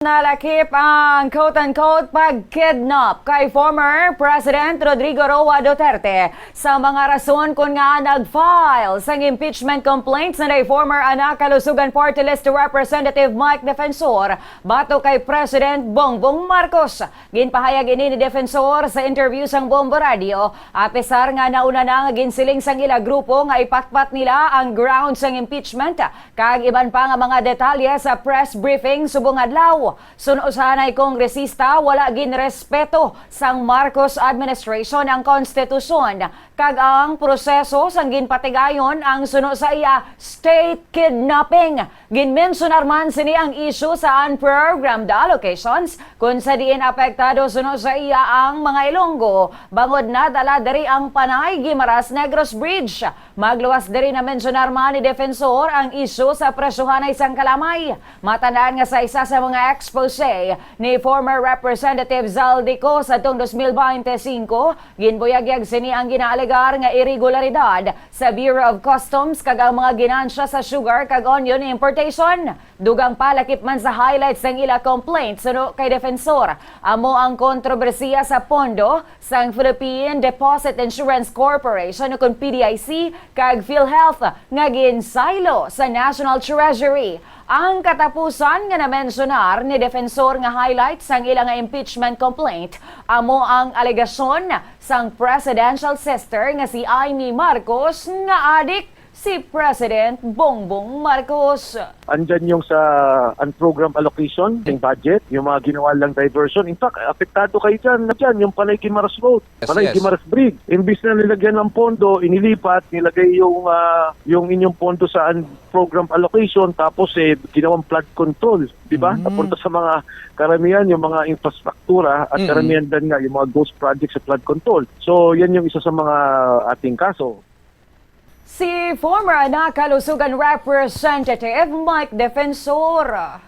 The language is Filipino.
Nalakip ang quote-unquote pagkidnap kay former President Rodrigo Roa Duterte sa mga rason kung nga nag-file sang impeachment complaints na former anak kalusugan party list Representative Mike Defensor bato kay President Bongbong Marcos. Ginpahayag ini ni Defensor sa interview sang Bombo Radio, apisar nga nauna na nga ginsiling sang ila grupo nga ipatpat nila ang grounds sang impeachment kag iban pa nga mga detalye sa press briefing subong adlaw. Sunusanay kongresista wala ginrespeto sang Marcos administration ang konstitusyon kag ang proseso sang ginpatigayon ang suno sa iya state kidnapping. Ginmensionar man sini ang issue sa unprogrammed allocations kung sa diin apektado suno sa iya ang mga Ilonggo bangod na dala diri ang Panay Guimaras Negros Bridge. Magluwas diri na mensionar man ni Defensor ang issue sa presyuhanay sang Kalamay. Matandaan nga sa isa sa mga expose ni former Representative Zaldico sa tong 2025, ginbuyagyag sini ang ginalegar nga irregularidad sa Bureau of Customs kag ang mga ginansya sa sugar kag onion importation. Dugang palakip man sa highlights ng ila complaints suno kay Defensor. Amo ang kontrobersiya sa pondo sang Philippine Deposit Insurance Corporation o PDIC kag PhilHealth nga ginsaylo sa National Treasury. Ang katapusan nga na-mensionar ni Defensor nga highlights sang ilang impeachment complaint amo ang alegasyon sang presidential sister nga si Amy Marcos nga adik si President Bongbong Marcos. Andyan yung sa unprogrammed allocation, yung budget, yung mga ginawa lang diversion. In fact, apektado kayo dyan, yung Panay Guimaras Road, Panay Guimaras Bridge. Imbis na nilagyan ng pondo, inilipat, nilagay yung inyong pondo sa unprogrammed allocation, tapos ginawang flood control, di ba? Napunta sa mga karamihan, yung mga infrastruktura at karamihan din nga, yung mga ghost projects sa flood control. So, yan yung isa sa mga ating kaso. Si former anak kalusugan Representative Mike Defensor.